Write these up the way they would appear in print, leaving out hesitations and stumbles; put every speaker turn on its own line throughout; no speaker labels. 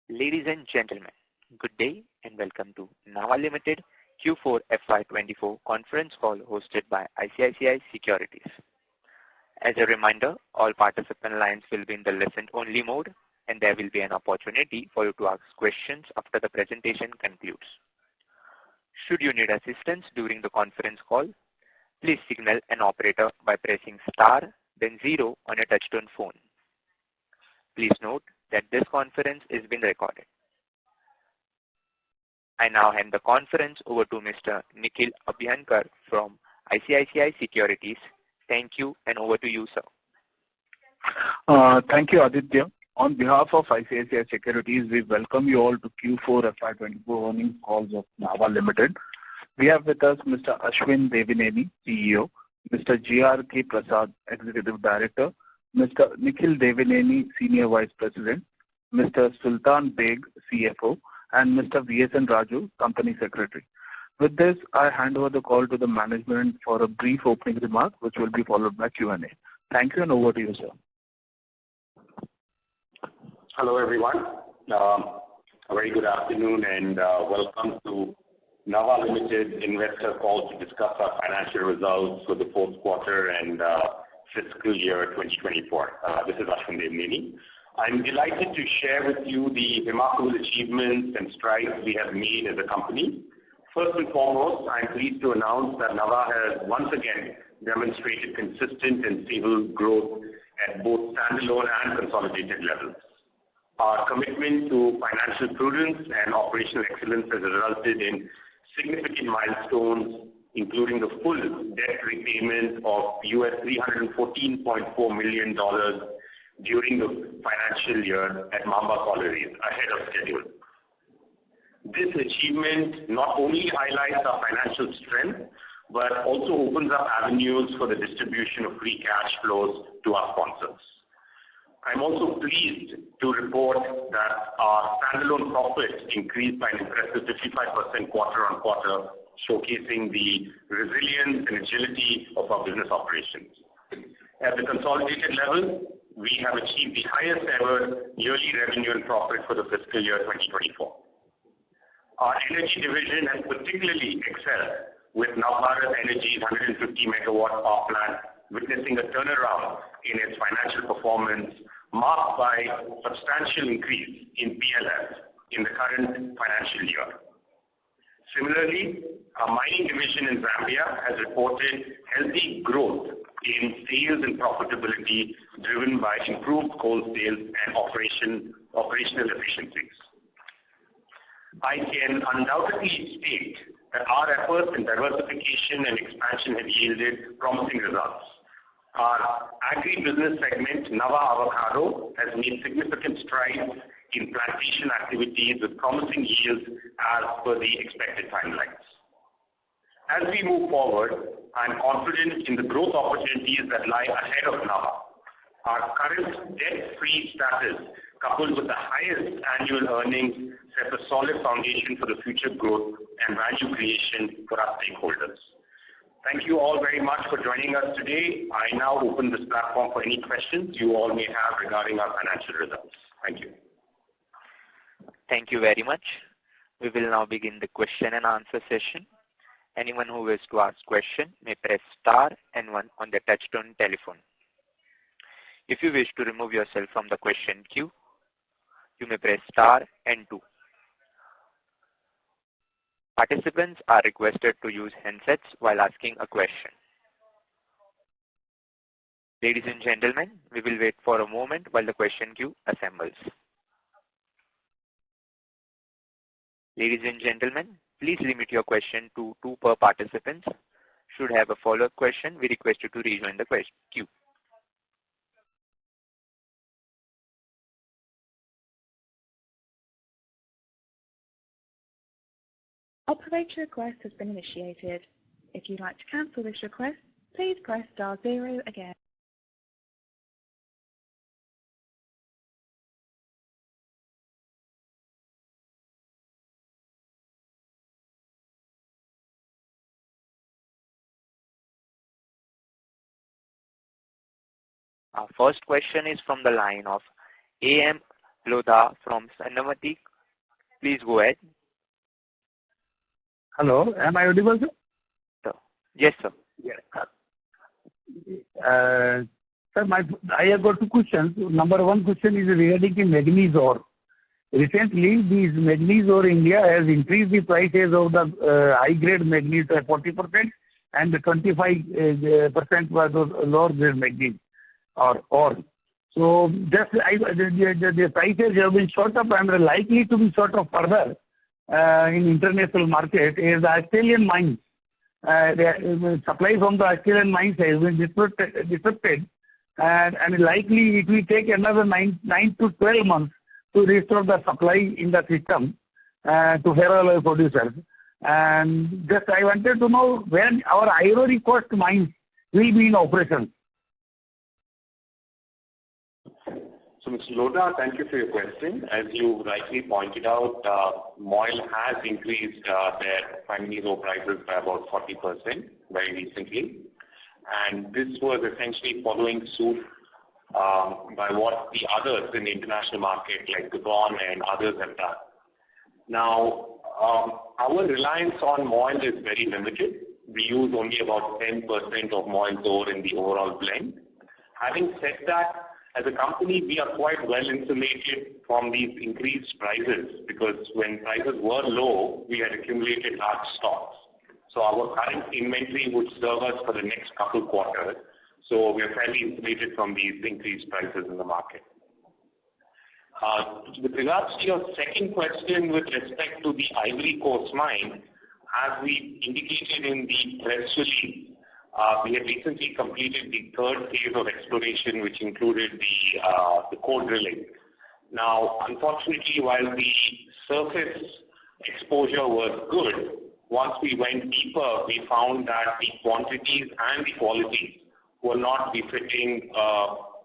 Ladies and gentlemen, good day and welcome to Nava Limited Q4 FY24 conference call hosted by ICICI Securities. As a reminder, all participant lines will be in the listen-only mode and there will be an opportunity for you to ask questions after the presentation concludes. Should you need assistance during the conference call, please signal an operator by pressing star then 0 on your touchtone phone. Please note that this conference is being recorded. I now hand the conference over to Mr. Nikhil Abhyankar from ICICI Securities. Thank you and over to you, sir.
Thank you, Aditya. On behalf of ICICI Securities, we welcome you all to Q4 FY24 earnings calls of Nava Limited. We have with us Mr. Ashwin Devineni, CEO, Mr. G.R.K. Prasad, Executive Director, Mr. Nikhil Devineni, Senior Vice President, Mr. Sultan Beg, CFO, and Mr. V.S.N. Raju, Company Secretary. With this, I hand over the call to the management for a brief opening remark, which will be followed by Q&A. Thank you and over to you, sir.
Hello, everyone. A very good afternoon and welcome to Nava Limited investor call to discuss our financial results for the fourth quarter and fiscal year 2024. This is Ashwin Devineni. I'm delighted to share with you the remarkable achievements and strides we have made as a company. First and foremost, I'm pleased to announce that Nava has once again demonstrated consistent and stable growth at both standalone and consolidated levels. Our commitment to financial prudence and operational excellence has resulted in significant milestones, including the full debt repayment of $314.4 million during the financial year at Mamba Collieries, ahead of schedule. This achievement not only highlights our financial strength, but also opens up avenues for the distribution of free cash flows to our sponsors. I'm also pleased to report that our standalone profits increased by an impressive 55% quarter-on-quarter, showcasing the resilience and agility of our business operations. At the consolidated level, we have achieved the highest ever yearly revenue and profit for the fiscal year 2024. Our energy division has particularly excelled, with Navbharat Energy's 150 megawatt power plant witnessing a turnaround in its financial performance, marked by substantial increase in PLF in the current financial year. Similarly, our mining division in Zambia has reported healthy growth in sales and profitability driven by improved coal sales and operational efficiencies. I can undoubtedly state that our efforts in diversification and expansion have yielded promising results. Our agri-business segment, Nava Avocado, has made significant strides in plantation activities with promising yields as per the expected timelines. As we move forward, I'm confident in the growth opportunities that lie ahead of Nava. Our current debt-free status, coupled with the highest annual earnings, sets a solid foundation for the future growth and value creation for our stakeholders. Thank you all very much for joining us today. I now open this platform for any questions you all may have regarding our financial results. Thank you.
Thank you very much. We will now begin the question and answer session. Anyone who wishes to ask question may press star and 1 on the touchtone telephone. If you wish to remove yourself from the question queue, you may press star and 2. Participants are requested to use handsets while asking a question. Ladies and gentlemen, we will wait for a moment while the question queue assembles. Ladies and gentlemen, please limit your question to 2 per participant. Should have a follow-up question, we request you to rejoin the question queue.
Operator request has been initiated. If you'd like to cancel this request, please press star 0 again.
Our first question is from the line of AM Lodha from Sanamatik. Please go ahead.
Hello, am I audible, sir?
Yes, sir.
Yes. Sir, I have got two questions. Number one question is regarding the manganese ore. Recently, this manganese ore India has increased the prices of the high-grade manganese to 40% and 25% was lower grade manganese ore. So, just the prices have been shot up and are likely to be shot up further in international market as the Australian mines. The supply from the Australian mines has been disrupted and likely it will take another 9 to 12 months to restore the supply in the system to hair oil producers. And just I wanted to know when our ivory coast mines will be in operation.
So, Mr. Lodha, thank you for your question. As you rightly pointed out, MOIL has increased their manganese ore prices by about 40% very recently. And this was essentially following suit by what the others in the international market like Gabon and others have done. Now, our reliance on MOIL is very limited. We use only about 10% of MOIL's ore in the overall blend. Having said that, as a company, we are quite well insulated from these increased prices because when prices were low, we had accumulated large stocks. So our current inventory would serve us for the next couple quarters. So we are fairly insulated from these increased prices in the market. With regards to your second question with respect to the Ivory Coast mine, as we indicated in the press release, we had recently completed the third phase of exploration, which included the core drilling. Now, unfortunately, while the surface exposure was good, once we went deeper, we found that the quantities and the qualities were not befitting for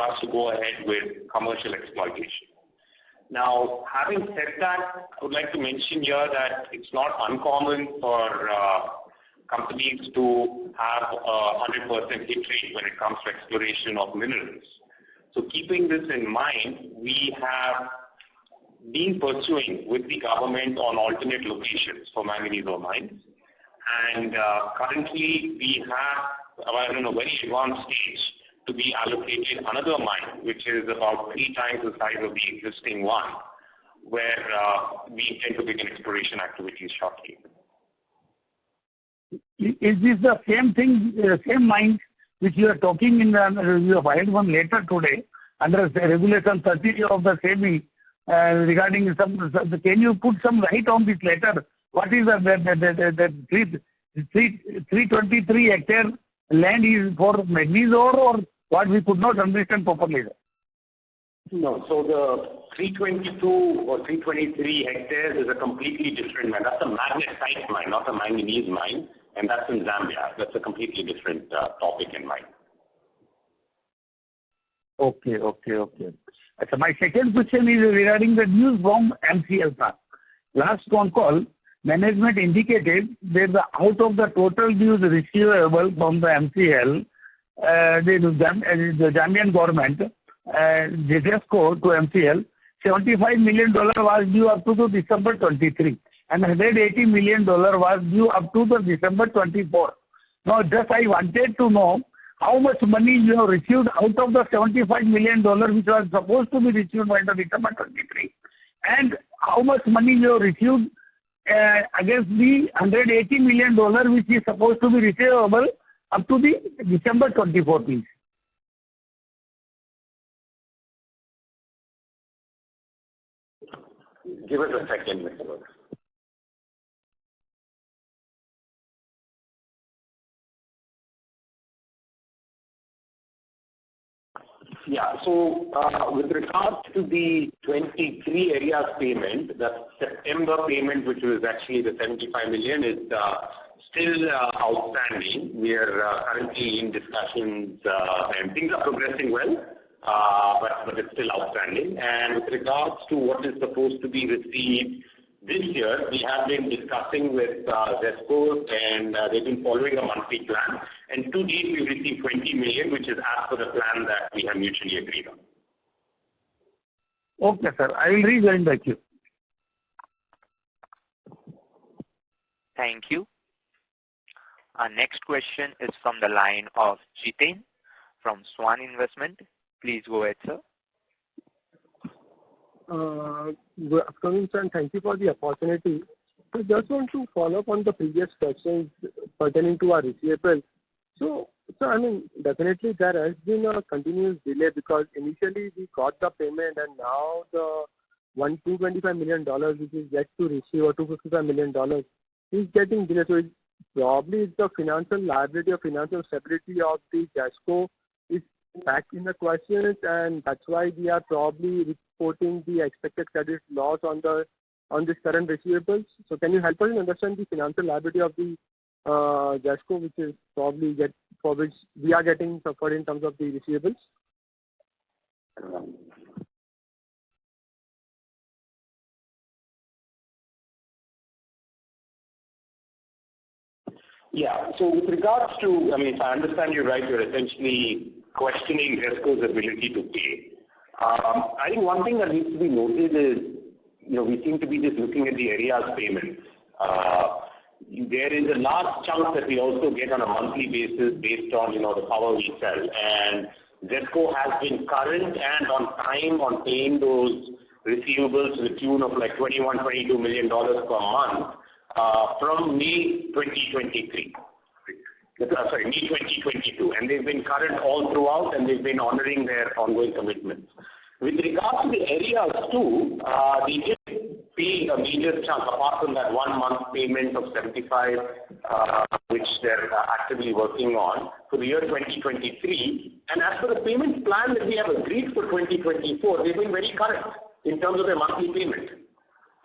us to go ahead with commercial exploitation. Now, having said that, I would like to mention here that it's not uncommon for companies to have a 100% hit rate when it comes to exploration of minerals. So keeping this in mind, we have been pursuing with the government on alternate locations for manganese ore mines. And currently we have, in a very advanced stage, to be allocated another mine, which is about 3 times the size of the existing one, where we intend to begin exploration activities shortly.
Is this the same thing, same mine which you are talking in the, you have filed one letter today under regulation 30 of the SEBI regarding some, can you put some light on this letter? What is the 323 hectare land is for manganese ore or what we could not understand properly?
No, so the 322 or 323 hectares is a completely different mine. That's a magnetite mine, not a manganese mine, and that's in Zambia. That's a completely different topic in mind.
Okay. So my second question is regarding the news from MCL. Last phone call, management indicated that out of the total dues receivable from the MCL, the Zambian government, JSCO to MCL, $75 million was due up to December 23 and $180 million was due up to the December 24. Now, just I wanted to know how much money you have received out of the $75 million which was supposed to be received by the December 23 and how much money you have received against the $180 million which is supposed to be receivable up to the December 24, please.
Give us a second, Mr. Lodha. Yeah, so with regards to the 23 areas payment, the September payment, which was actually the $75 million, is still outstanding. We are currently in discussions and things are progressing well, but it's still outstanding. And with regards to what is supposed to be received this year, we have been discussing with ZESCO and they've been following a monthly plan. And to date, we've received $20 million, which is as per the plan that we have mutually agreed on.
Okay, sir. I will rejoin the queue.
Thank you. Our next question is from the line of Jiten from Swan Investment. Please go ahead, sir.
Good afternoon, sir, and thank you for the opportunity. So just want to follow up on the previous questions pertaining to our receivables. So I mean, definitely there has been a continuous delay because initially we got the payment and now the $225 million which is yet to receive or $255 million is getting delayed. So probably the financial liability or financial stability of the JASCO is back in the questions, and that's why we are probably reporting the expected credit loss on this current receivables. So can you help us understand the financial liability of the JASCO, which is probably for which we are getting suffered in terms of the receivables?
Yeah. So with regards to, I mean, if I understand you right, you're essentially questioning JASCO's ability to pay. I think one thing that needs to be noted is, we seem to be just looking at the areas payments. There is a large chunk that we also get on a monthly basis based on, the power we sell. And JASCO has been current and on time on paying those receivables to the tune of like $21-22 million per month from May 2023. Sorry, May 2022. And they've been current all throughout, and they've been honoring their ongoing commitments. With regards to the areas too, they did pay a major chunk apart from that 1 month payment of 75, which they're actively working on for the year 2023. And as for the payment plan that we have agreed for 2024, they've been very current in terms of their monthly payment.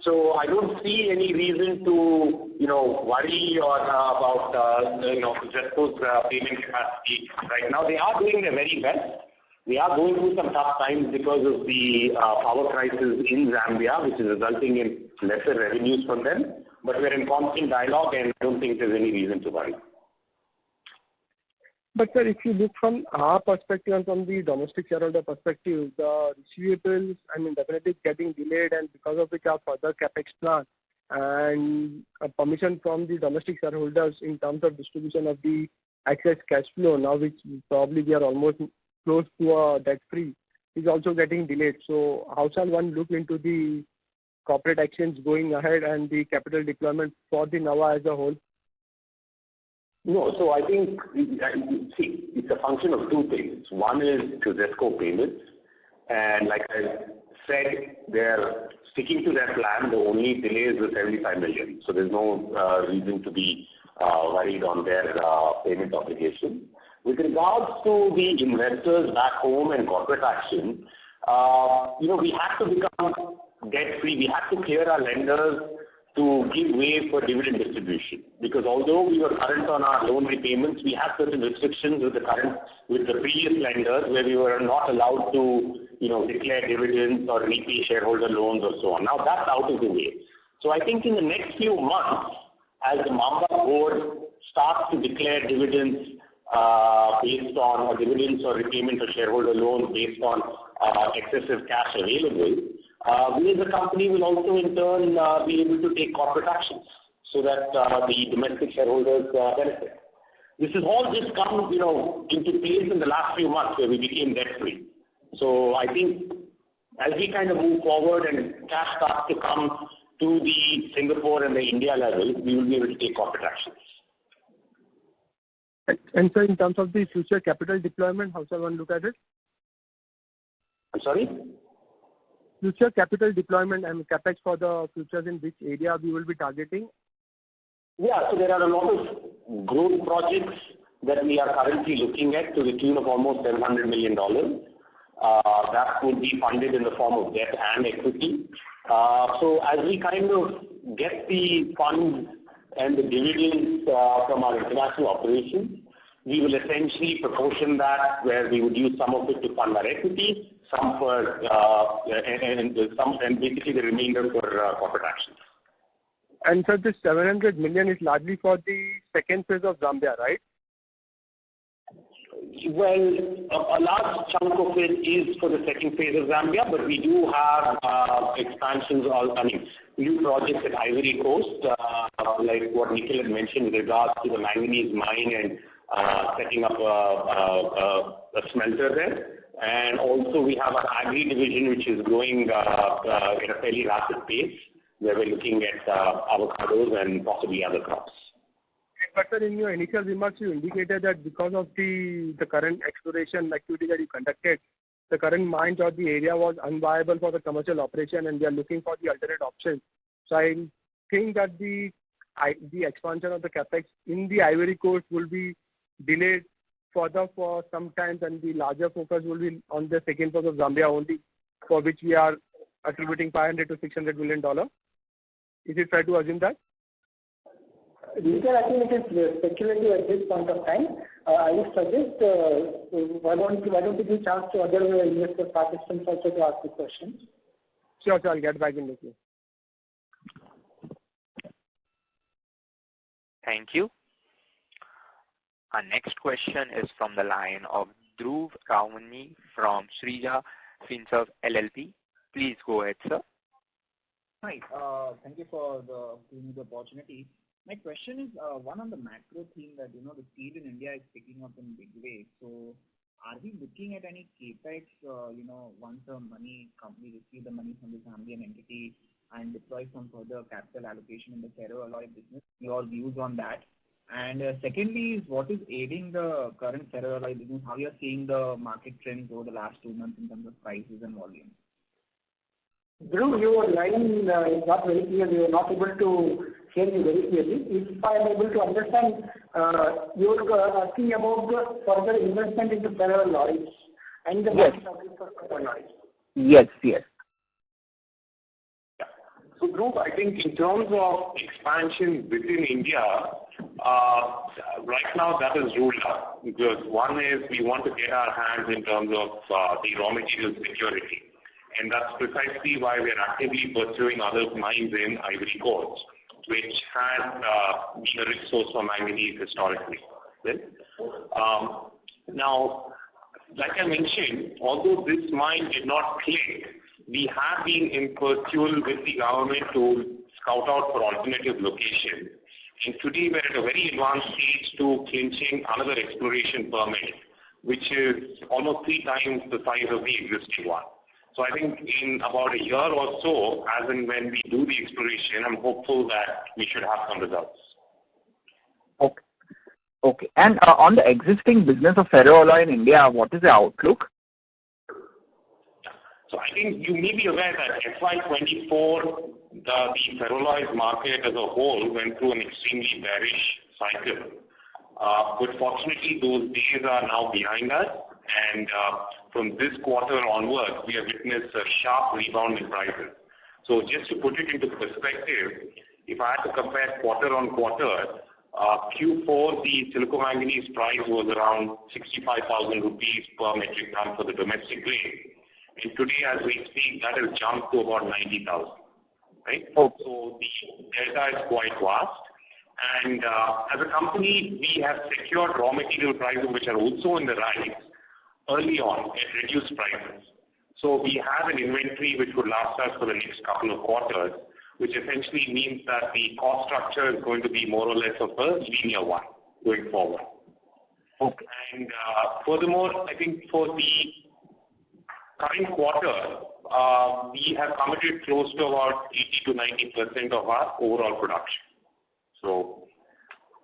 So I don't see any reason to, worry or about, JASCO's payment capacity right now. They are doing their very best. We are going through some tough times because of the power crisis in Zambia, which is resulting in lesser revenues from them. But we're in constant dialogue, and I don't think there's any reason to worry.
But sir, if you look from our perspective and from the domestic shareholder perspective, the receivables, I mean, definitely getting delayed, and because of which our further capex plan and permission from the domestic shareholders in terms of distribution of the excess cash flow, now which probably we are almost close to a debt-free, is also getting delayed. So how shall one look into the corporate actions going ahead and the capital deployment for the Nava as a whole?
No, so I think, it's a function of two things. One is to JASCO payments, and like I said, they're sticking to their plan. The only delay is the 75 million. So there's no reason to be worried on their payment obligation. With regards to the investors back home and corporate action, we have to become debt-free. We have to clear our lenders to give way for dividend distribution. Because although we were current on our loan repayments, we have certain restrictions with the previous lenders where we were not allowed to, declare dividends or repay shareholder loans or so on. Now that's out of the way. So I think in the next few months, as the Mamba board starts to declare dividends based on or dividends or repayment of shareholder loans based on excessive cash available, we as a company will also in turn be able to take corporate actions so that the domestic shareholders benefit. This has all just come, into place in the last few months where we became debt-free. So I think as we kind of move forward and cash starts to come to the Singapore and the India level, we will be able to take corporate actions.
And so in terms of the future capital deployment, how shall one look at it?
I'm sorry?
Future capital deployment and capex for the futures, in which area we will be targeting?
Yeah, so there are a lot of growth projects that we are currently looking at to the tune of almost $700 million. That would be funded in the form of debt and equity. So as we kind of get the funds and the dividends from our international operations, we will essentially proportion that where we would use some of it to fund our equity, some for and basically the remainder for corporate actions.
And so this 700 million is largely for the second phase of Zambia, right?
Well, a large chunk of it is for the second phase of Zambia, but we do have expansions, new projects at Ivory Coast, like what Nikhil had mentioned with regards to the manganese mine and setting up a smelter there. And also we have an agri division which is growing at a fairly rapid pace, where we're looking at avocados and possibly other crops.
But sir, in your initial remarks, you indicated that because of the current exploration activity that you conducted, the current mines or the area was unviable for the commercial operation, and we are looking for the alternate options. So I think that the expansion of the capex in the Ivory Coast will be delayed further for some time, and the larger focus will be on the second phase of Zambia only, for which we are attributing $500 to $600 million. Is it fair to assume that?
Nikhil, I think it is speculative at this point of time. I would suggest why don't you give chance to other investor participants also to ask the questions?
Sure, I'll get back in with you.
Thank you. Our next question is from the line of Dhruv Rawani from Srija Finserv LLP. Please go ahead, sir.
Hi, thank you for giving me the opportunity. My question is one on the macro theme that, the steel in India is picking up in big way. So are we looking at any capex, once the company receive the money from the Zambian entity and deploy some further capital allocation in the ferroalloy business? Your views on that. And secondly, is what is aiding the current ferroalloy business? How you are seeing the market trends over the last 2 months in terms of prices and volume?
Dhruv, your line is not very clear. We were not able to hear you very clearly. If I am able to understand, you are asking about the further investment into ferroalloys and the market outlook for ferroalloys.
Yes.
So, Dhruv, I think in terms of expansion within India, right now that is ruled out, because one is we want to get our hands in terms of the raw material security. And that's precisely why we are actively pursuing other mines in Ivory Coast, which had been a rich source for manganese historically. Right? Now, like I mentioned, although this mine did not click, we have been in pursuit with the government to scout out for alternative locations. And today we're at a very advanced stage to clinching another exploration permit, which is almost 3 times the size of the existing one. So I think in about a year or so, as and when we do the exploration, I'm hopeful that we should have some results.
Okay. And on the existing business of ferroalloy in India, what is the outlook?
So I think you may be aware that FY2024, the ferroalloy market as a whole went through an extremely bearish cycle. But fortunately, those days are now behind us. And from this quarter onwards, we have witnessed a sharp rebound in prices. So just to put it into perspective, if I had to compare quarter on quarter, Q4, the silicomanganese price was around 65,000 rupees per metric ton for the domestic grade. And today, as we speak, that has jumped to about 90,000. Right? So the delta is quite vast. And as a company, we have secured raw material prices which are also in the rise early on at reduced prices. So we have an inventory which would last us for the next couple of quarters, which essentially means that the cost structure is going to be more or less of a linear one going forward.
Okay.
And furthermore, I think for the current quarter, we have committed close to about 80 to 90% of our overall production. So,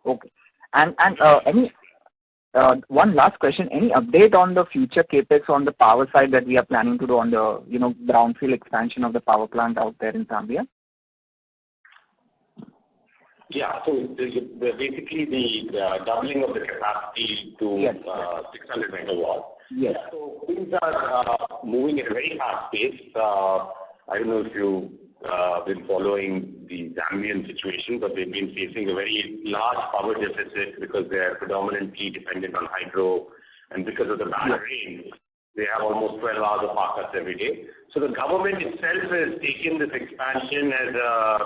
okay. And any one last question: any update on the future capex on the power side that we are planning to do on the brownfield expansion of the power plant out there in Zambia?
Yeah, so basically the doubling of the capacity to 600 megawatts.
Yes.
So things are moving at a very fast pace. I don't know if you've been following the Zambian situation, but they've been facing a very large power deficit because they are predominantly dependent on hydro, and because of the bad rain, they have almost 12 hours of power cuts every day. So the government itself has taken this expansion as a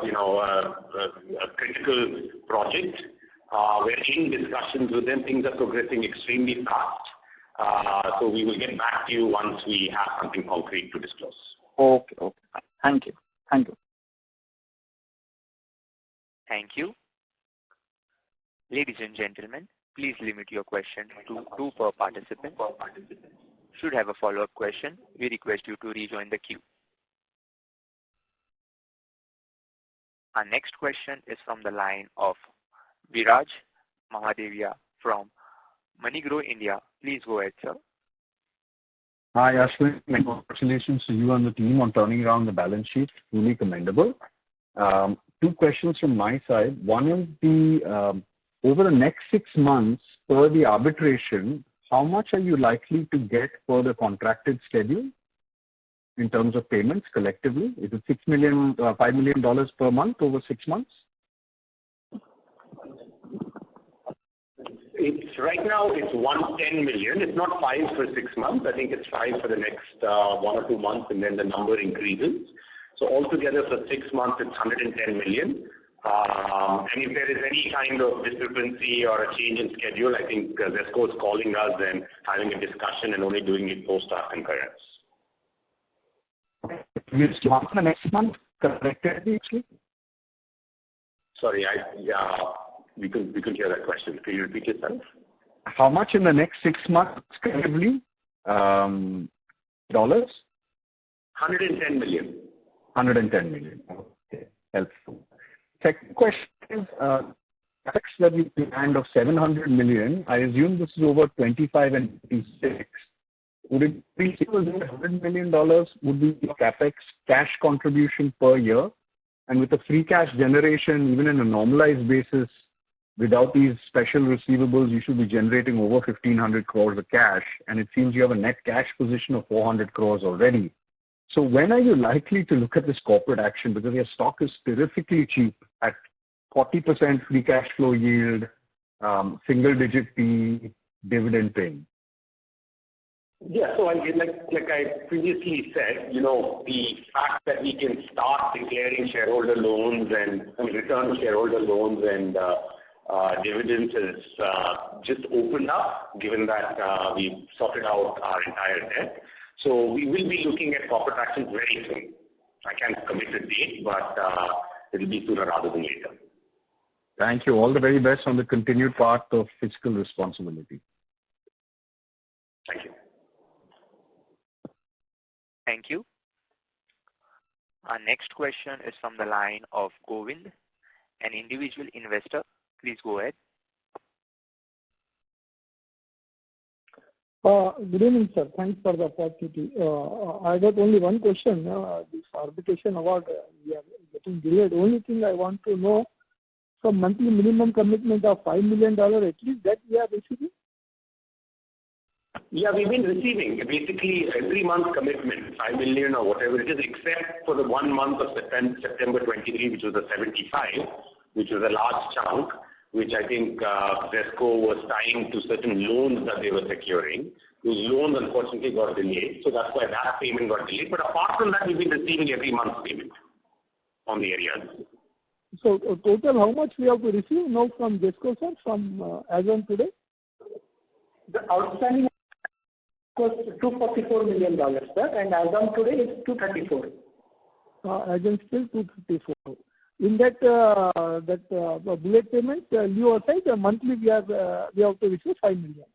critical project. We're in discussions with them. Things are progressing extremely fast. So we will get back to you once we have something concrete to disclose.
Okay. Thank you.
Thank you. Ladies and gentlemen, please limit your question to 2 per participant. Should have a follow-up question, we request you to rejoin the queue. Our next question is from the line of Viraj Mahadevia from MoneyGrow India. Please go ahead, sir.
Hi, Ashwin. Congratulations to you and the team on turning around the balance sheet. Truly commendable. 2 questions from my side. One is over the next 6 months, per the arbitration, how much are you likely to get for the contracted schedule in terms of payments collectively? Is it $5 million per month over 6 months?
Right now it's 110 million. It's not 5 for 6 months. I think it's 5 for the next 1 or 2 months, and then the number increases. So altogether for 6 months, it's 110 million. And if there is any kind of discrepancy or a change in schedule, I think ZESCO is calling us and having a discussion and only doing it post our concurrence.
You start the next month correctly, actually?
Sorry, we couldn't hear that question. Can you repeat yourself?
How much in the next 6 months collectively? Dollars?
110 million.
110 million. Okay, helpful. Second question is, tax that we planned of 700 million, I assume this is over 25 and 26. Would it be equal to $100 million would be your CapEx cash contribution per year? And with the free cash generation, even in a normalized basis, without these special receivables, you should be generating over 1,500 crores of cash. And it seems you have a net cash position of 400 crores already. So when are you likely to look at this corporate action? Because your stock is terrifically cheap at 40% free cash flow yield, single-digit P, dividend paying.
Yeah, so like I previously said, the fact that we can start declaring shareholder loans and return to shareholder loans and dividends is just opened up, given that we've sorted out our entire debt. So we will be looking at corporate actions very soon. I can't commit a date, but it will be sooner rather than later.
Thank you. All the very best on the continued part of fiscal responsibility.
Thank you.
Thank you. Our next question is from the line of Govind, an individual investor. Please go ahead.
Good evening, sir. Thanks for the opportunity. I got only one question. This arbitration award, we are getting delayed. Only thing I want to know, some monthly minimum commitment of $5 million, at least that we are receiving?
Yeah, we've been receiving basically every month commitment, 5 million or whatever it is, except for the 1 month of September 23, which was the 75, which was a large chunk, which I think ZESCO was tying to certain loans that they were securing. Those loans unfortunately got delayed, so that's why that payment got delayed. But apart from that, we've been receiving every month's payment on the areas.
So total, how much we have to receive now from ZESCO, sir, from as on today?
The outstanding was $244 million, sir, and as on today it's 234.
As on still 254. In that bullet payment, leave aside, monthly we have to receive 5 million.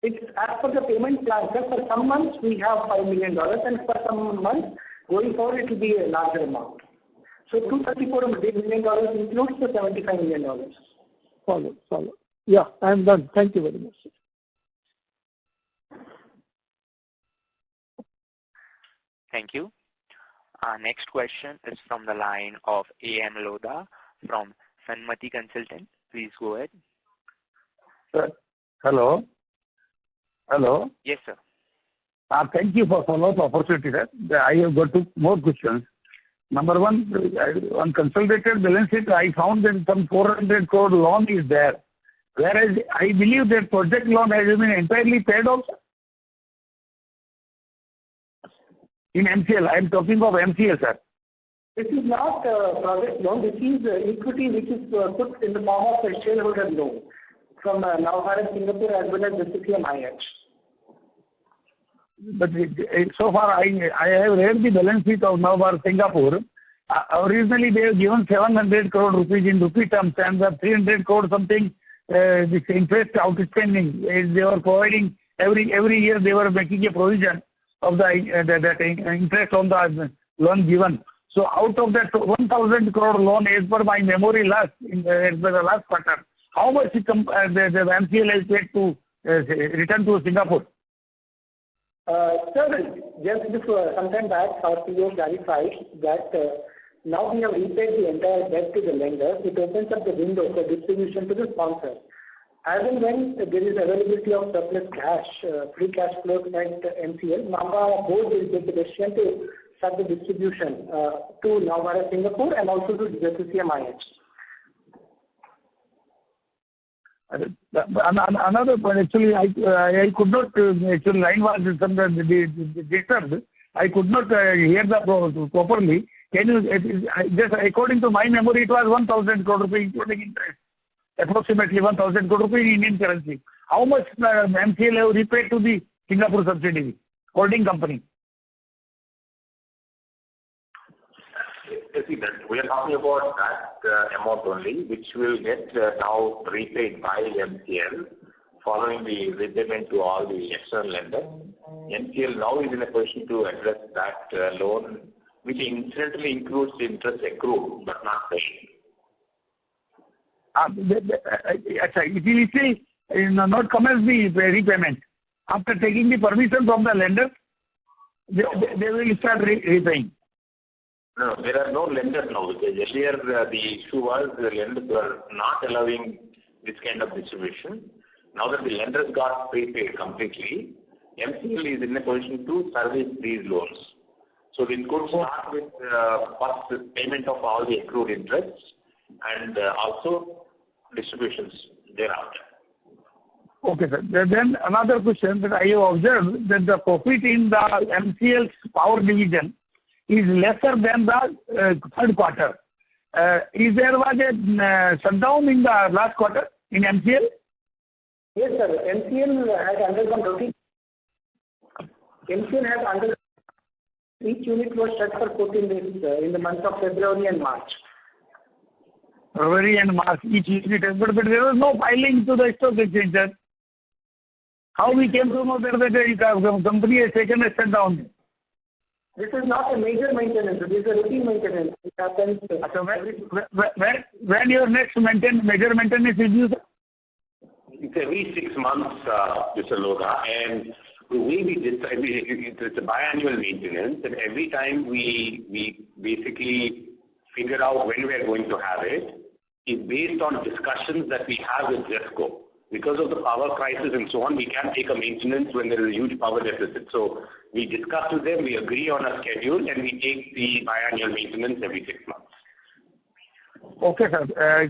It's as per the payment plan, sir. For some months we have $5 million, and for some months going forward it will be a larger amount. So $234 million includes the $75 million.
Follow. Yeah, I am done. Thank you very much, sir.
Thank you. Our next question is from the line of A.M. Lodha from Sanmati Consultant. Please go ahead.
Sir, hello.
Yes, sir.
Thank you for follow-up opportunity, sir. I have got 2 more questions. Number 1, on consolidated balance sheet, I found that some 400 crore loan is there, whereas I believe that project loan has been entirely paid off. In MCL, I am talking of MCL, sir.
This is not a project loan. This is equity which is put in the form of a shareholder loan. from Nava, Singapore, as well as GCCM-IH.
But so far, I have read the balance sheet of Nava, Singapore. Originally, they have given 700 crore rupees in rupee terms, and the 300 crore something, this interest outstanding. They were providing every year. They were making a provision of that interest on the loan given. So out of that 1,000 crore loan, as per my memory, as per the last quarter, how much the MCL has paid to return to Singapore?
Sir, just before some time back, our CEO clarified that now we have repaid the entire debt to the lender. It opens up the window for distribution to the sponsors. As and when there is availability of surplus cash, free cash flow at MCL, Nava board will take the decision to start the distribution to Nava, Singapore, and also to GCCM-IH.
Another point, actually, I could not, actually, line was disturbed. I could not hear that properly. Can you, just according to my memory, it was 1,000 crore rupees including interest, approximately 1,000 crore rupees in Indian currency. How much MCL have repaid to the Singapore subsidiary, holding company?
See that we are talking about that amount only, which will get now repaid by MCL following the repayment to all the external lenders. MCL now is in a position to address that loan, which incidentally includes the interest accrued but not paid.
It will say not commence the repayment. After taking the permission from the lender, they will start repaying.
No, there are no lenders now. Because earlier the issue was the lenders were not allowing this kind of distribution. Now that the lenders got prepaid completely, MCL is in a position to service these loans. So it could start with first payment of all the accrued interests and also distributions thereafter.
Okay, sir. Then another question that I have observed that the profit in the MCL's power division is lesser than the third quarter. Is there was a shutdown in the last quarter in MCL?
Yes, sir. MCL had undergone routine. MCL had undergone. Each unit was shut for 14 days in the months of February and March.
February and March, each unit, but there was no filing to the stock exchange, sir. How we came to know that the company has taken a shutdown?
This is not a major maintenance. This is a routine maintenance. It happens.
So when your next major maintenance is due, sir?
It's every 6 months, Mr. Lodha, and the way we decide, it's a biannual maintenance, and every time we basically figure out when we are going to have it is based on discussions that we have with GESCO. Because of the power crisis and so on, we can't take a maintenance when there is a huge power deficit. So we discuss with them, we agree on a schedule, and we take the biannual maintenance every 6 months.
Okay, sir.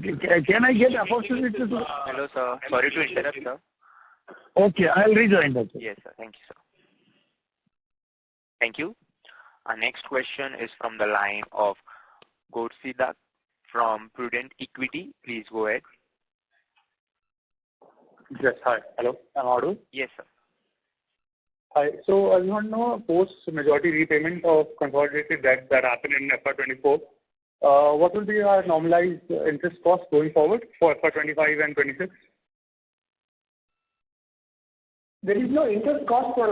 Can I get opportunity to...
Hello, sir. Sorry to interrupt, sir.
Okay, I'll rejoin that.
Yes, sir. Thank you, sir. Thank you. Our next question is from the line of Gorsida from Prudent Equity. Please go ahead.
Yes, hi. Hello, am I audible?
Yes, sir.
Hi. So I want to know post-majority repayment of consolidated debt that happened in FY24, what will be our normalized interest cost going forward for FY25 and 26?
There is no interest cost for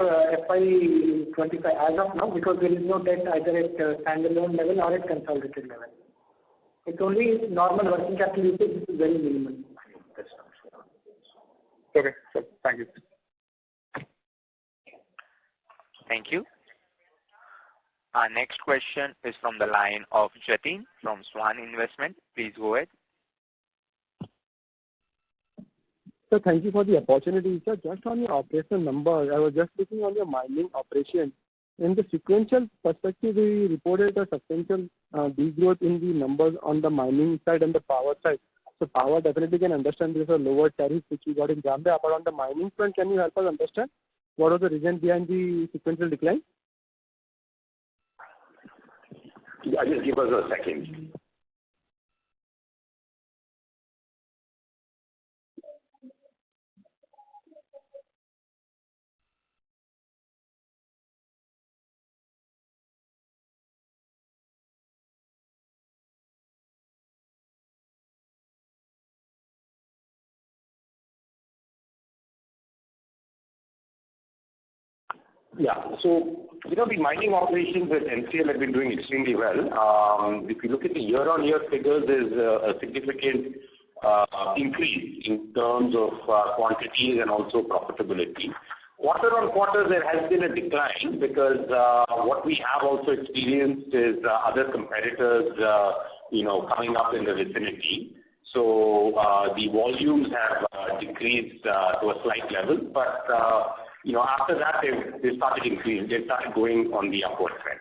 FY25 as of now because there is no debt either at standalone level or at consolidated level. It's only normal working capital usage, which is very minimal.
Okay, so thank you.
Thank you. Our next question is from the line of Jatin from Swan Investment. Please go ahead.
Sir, thank you for the opportunity. Sir, just on your operation numbers, I was just looking on your mining operation. In the sequential perspective, we reported a substantial degrowth in the numbers on the mining side and the power side. So power definitely can understand there's a lower tariff which we got in Zambia, but on the mining front, can you help us understand what was the reason behind the sequential decline?
Just give us a second. Yeah. So, the mining operations at NCL have been doing extremely well. If you look at the year-on-year figures, there's a significant increase in terms of quantities and also profitability. Quarter-on-quarter, there has been a decline because what we have also experienced is other competitors, coming up in the vicinity. So the volumes have decreased to a slight level, but after that they started increasing. They started going on the upward trend.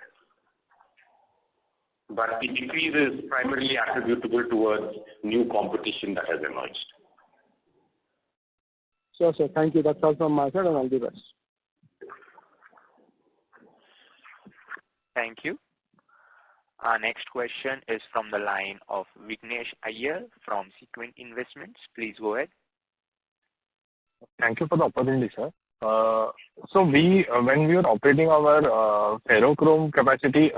But the decrease is primarily attributable towards new competition that has emerged.
Sure, sir. Thank you. That's all from my side, and all the best.
Thank you. Our next question is from the line of Vignesh Iyer from Sequent Investments. Please go ahead.
Thank you for the opportunity, sir. So when we were operating our ferrochrome capacity,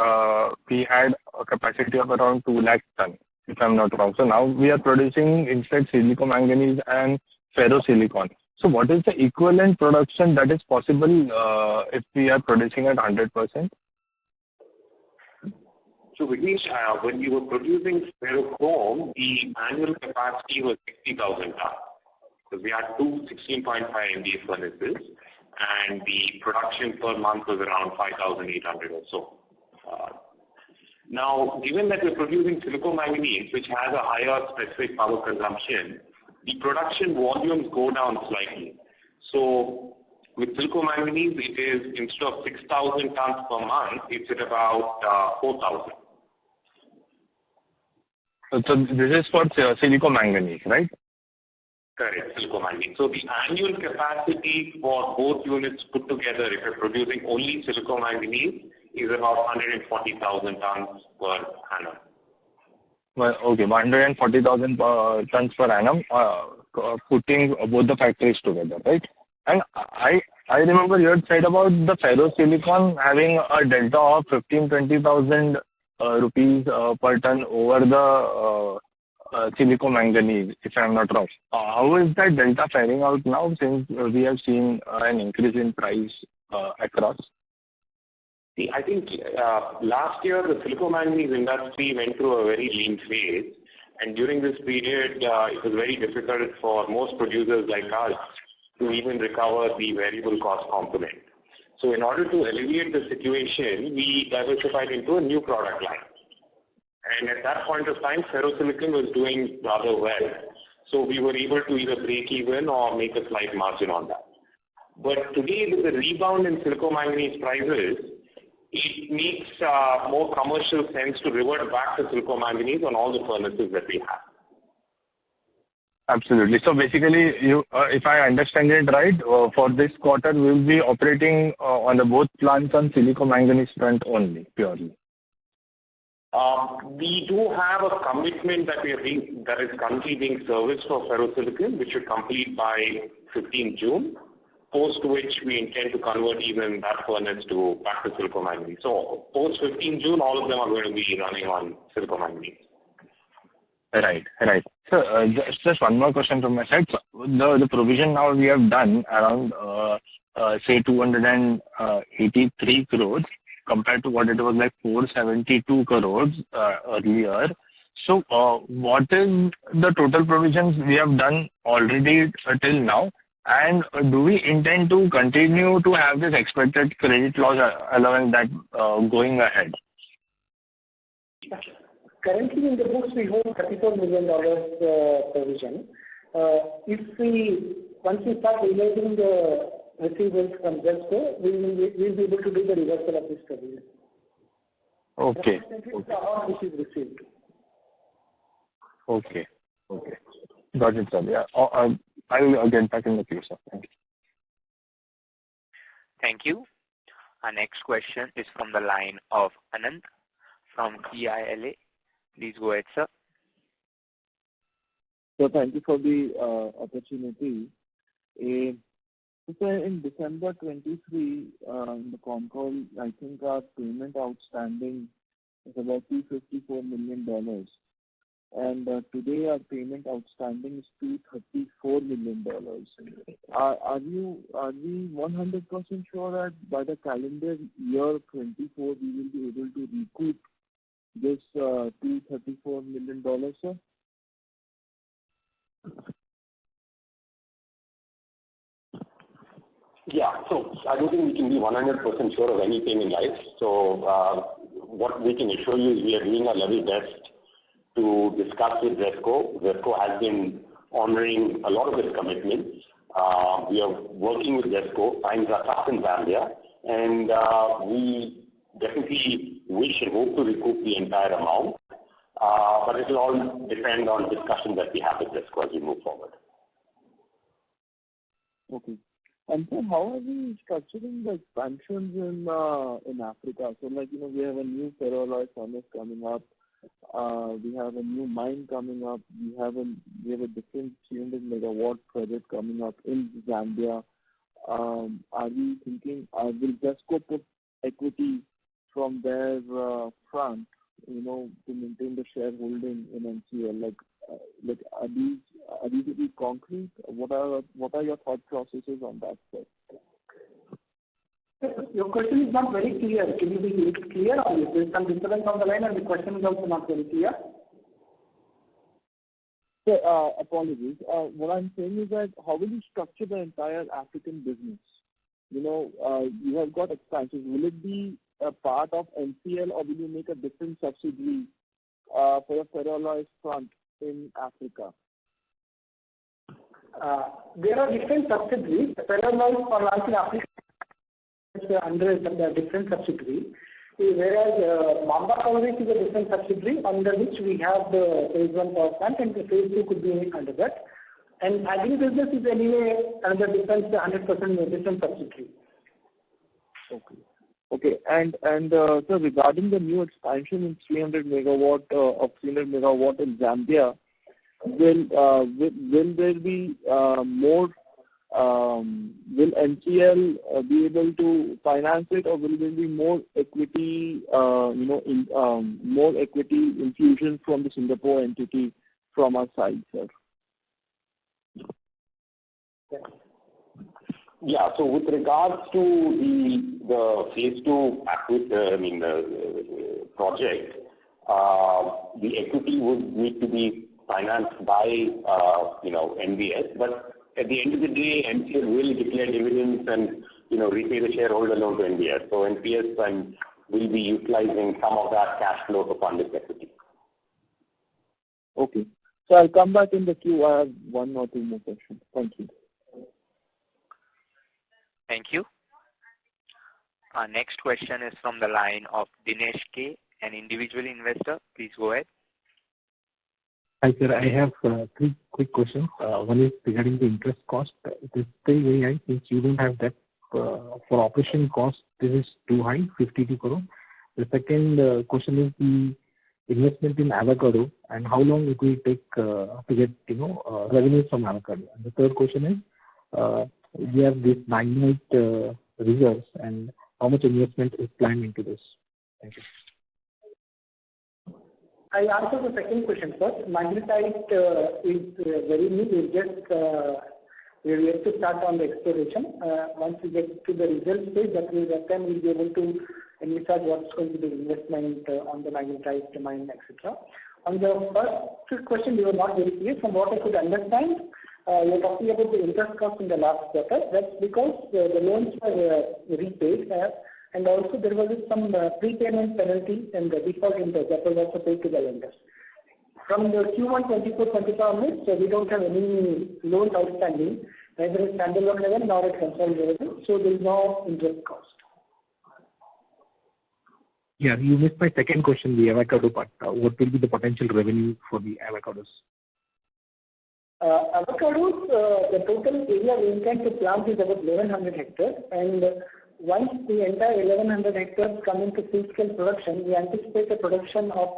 we had a capacity of around 2 lakh tons, if I'm not wrong. So now we are producing instead silicomanganese and ferrosilicon. So what is the equivalent production that is possible if we are producing at 100%?
So Vignesh, when you were producing ferrochrome, the annual capacity was 60,000 tons. So we had two 16.5 MDF furnaces, and the production per month was around 5,800 or so. Now, given that we're producing silicomanganese, which has a higher specific power consumption, the production volumes go down slightly. So with silicomanganese, it is instead of 6,000 tons per month, it's at about 4,000.
So this is for silicomanganese, right?
Correct, silicomanganese. So the annual capacity for both units put together, if you're producing only silicomanganese, is about 140,000 tons per annum.
Well, okay, 140,000 tons per annum, putting both the factories together, right? And I remember you had said about the ferrosilicon having a delta of 15,000-20,000 rupees per ton over the silicomanganese, if I'm not wrong. How is that delta faring out now since we have seen an increase in price across?
See, I think last year the silicomanganese industry went through a very lean phase, and during this period it was very difficult for most producers like us to even recover the variable cost component. So in order to alleviate the situation, we diversified into a new product line. And at that point of time, ferrosilicon was doing rather well. So we were able to either break even or make a slight margin on that. But today, with the rebound in silicomanganese prices, it makes more commercial sense to revert back to silicomanganese on all the furnaces that we have.
Absolutely. So basically, if I understand it right, for this quarter, we will be operating on the both plants on silicomanganese front only, purely.
We do have a commitment that is currently being serviced for ferrosilicon, which should complete by 15 June, post which we intend to convert even that furnace back to silicomanganese. So post 15 June, all of them are going to be running on silicomanganese.
Right. So just one more question from my side. So the provision now we have done around, say, 283 crores compared to what it was like 472 crores earlier. So what is the total provisions we have done already till now? And do we intend to continue to have this expected credit loss allowance that going ahead?
Currently in the books we hold $34 million provision. Once we start realizing the receivables from Zesco, we'll be able to do the reversal of this provision.
Okay.
The amount which is received.
Okay. Got it, sir. Yeah. I'll get back in the queue, sir. Thank you.
Thank you. Our next question is from the line of Anand from PILA. Please go ahead, sir.
So thank you for the opportunity. So in December 23, in the con call, I think our payment outstanding is about $254 million. and today our payment outstanding is $234 million. Are we 100% sure that by the calendar year 24 we will be able to recoup this $234 million, sir?
Yeah. So I don't think we can be 100% sure of anything in life. So what we can assure you is we are doing our level best to discuss with ZESCO. ZESCO has been honoring a lot of its commitments. We are working with ZESCO. Times are tough in Zambia, and we definitely wish and hope to recoup the entire amount. But it will all depend on discussions that we have with ZESCO as we move forward.
Okay. And so how are we structuring the expansions in Africa? So, like, we have a new ferroalloy furnace coming up. We have a new mine coming up. We have a different 300 megawatt project coming up in Zambia. Are we thinking, will ZESCO put equity from their front, to maintain the shareholding in NCL? Like are these very concrete? What are your thought processes on that, sir?
Your question is not very clear. Can you be a little clear, or is there some disturbance on the line and the question is also not very clear?
So, apologies. What I'm saying is that how will you structure the entire African business? You have got expansions. Will it be a part of NCL, or will you make a different subsidiary for the ferroalloy front in Africa?
There are different subsidiaries. The ferroalloy for launch in Africa is under a different subsidiary, whereas Mamba Coverage is a different subsidiary under which we have the phase 1 power plant, and the phase 2 could be under that. And agri-business is anyway another different 100% different subsidiary.
Okay. And so regarding the new expansion in 300 megawatt in Zambia, will there be more? Will NCL be able to finance it, or will there be more equity? More equity infusion from the Singapore entity from our side, sir?
Yeah. So with regards to the phase 2 project, the equity would need to be financed by NBS, but at the end of the day, NCL will declare dividends and repay the shareholder loan to NBS. So NPS will be utilizing some of that cash flow to fund its equity.
Okay. So I'll come back in the queue. I have one or two more questions. Thank you.
Thank you. Our next question is from the line of Dinesh K, an individual investor. Please go ahead.
Hi, sir. I have 3 quick questions. One is regarding the interest cost. It is still very high since you don't have that for operation cost. This is too high, 52 crore. The second question is the investment in avocado and how long it will take to get revenue from avocado. And the third question is we have this magnetite reserves and how much investment is planned into this. Thank you.
I answer the second question first. Magnetite is very new. We're yet to start on the exploration. Once we get to the result stage, that time we'll be able to envisage what's going to be the investment on the magnetite mine, etc. On the first question, you were not very clear. From what I could understand, you're talking about the interest cost in the last quarter. That's because the loans were repaid, and also there was some prepayment penalty and the default interest that was also paid to the lenders. From the Q1 24-25 onwards, we don't have any loans outstanding, neither at standalone level nor at consolidated level, so there is no interest cost.
Yeah, you missed my second question, the avocado part. What will be the potential revenue for the avocados?
Avocados, the total area we intend to plant is about 1100 hectares, and once the entire 1100 hectares come into full-scale production, we anticipate a production of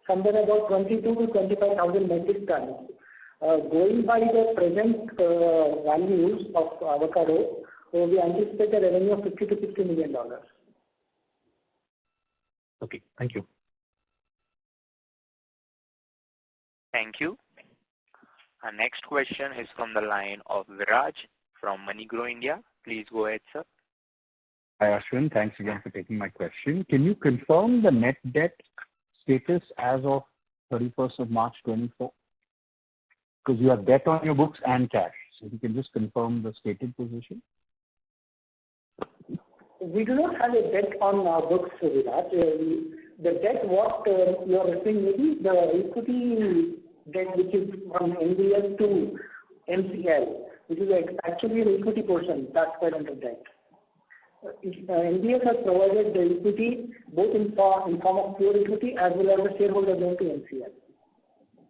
somewhere about 22 to 25,000 metric tons. Going by the present values of avocado, we anticipate a revenue of $50 to $60 million.
Okay, thank you.
Thank you. Our next question is from the line of Viraj from MoneyGrow India. Please go ahead, sir.
Hi, Ashwin. Thanks again for taking my question. Can you confirm the net debt status as of 31st of March 24? Because you have debt on your books and cash. So if you can just confirm the stated position.
We do not have a debt on our books, Viraj. The debt what you are referring maybe the equity debt which is from NBL to MCL, which is actually the equity portion that's quite under debt. NBL has provided the equity both in form of pure equity as well as the shareholder loan to MCL.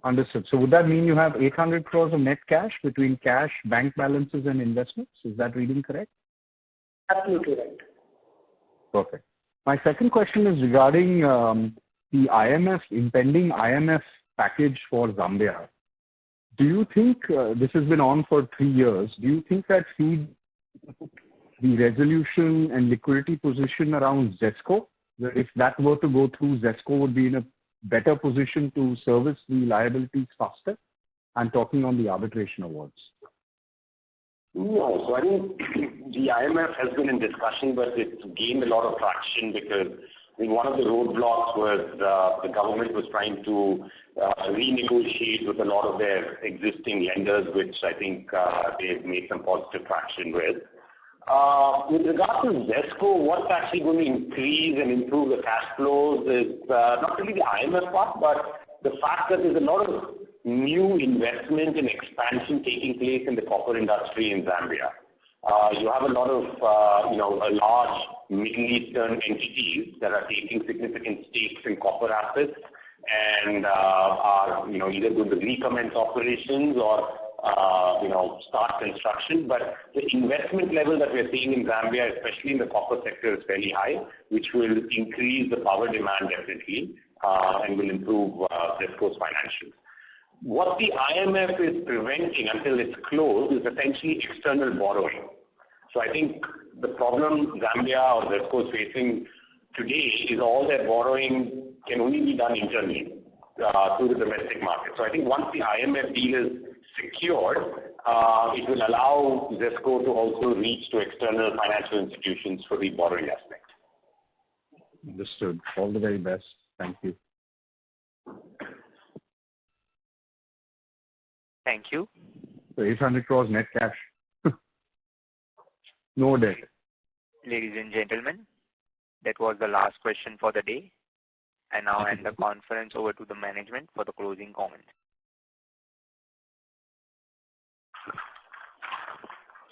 Understood. So would that mean you have 800 crores of net cash between cash, bank balances and investments? Is that reading correct?
Absolutely right.
Perfect. My second question is regarding the impending IMF package for Zambia. Do you think this has been on for 3 years? Do you think that feeds the resolution and liquidity position around ZESCO? That if that were to go through, ZESCO would be in a better position to service the liabilities faster? I'm talking on the arbitration awards.
No, so I think the IMF has been in discussion, but it's gained a lot of traction because I think one of the roadblocks was the government was trying to renegotiate with a lot of their existing lenders, which I think they've made some positive traction with. With regard to ZESCO, what's actually going to increase and improve the cash flows is not really the IMF part, but the fact that there's a lot of new investment and expansion taking place in the copper industry in Zambia. You have a lot of, a large Middle Eastern entities that are taking significant stakes in copper assets and are, either going to recommence operations or, start construction. But the investment level that we're seeing in Zambia, especially in the copper sector, is fairly high, which will increase the power demand definitely and will improve ZESCO's financials. What the IMF is preventing until it's closed is essentially external borrowing. So I think the problem Zambia or ZESCO is facing today is all their borrowing can only be done internally through the domestic market. So I think once the IMF deal is secured, it will allow ZESCO to also reach to external financial institutions for the borrowing aspect.
Understood. All the very best. Thank you.
Thank you.
So 800 crores net cash. No debt.
Ladies and gentlemen, that was the last question for the day. I now hand the conference over to the management for the closing comments.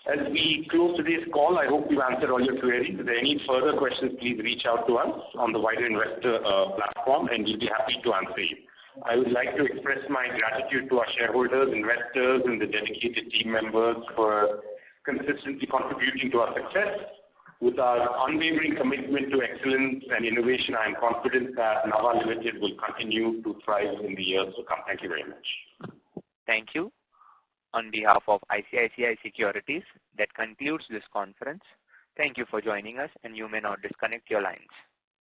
As we close today's call, I hope we've answered all your queries. If there are any further questions, please reach out to us on the wider investor platform, and we'll be happy to answer you. I would like to express my gratitude to our shareholders, investors, and the dedicated team members for consistently contributing to our success. With our unwavering commitment to excellence and innovation, I am confident that Nava Limited will continue to thrive in the years to come. Thank you very much.
Thank you. On behalf of ICICI Securities, that concludes this conference. Thank you for joining us, and you may now disconnect your lines.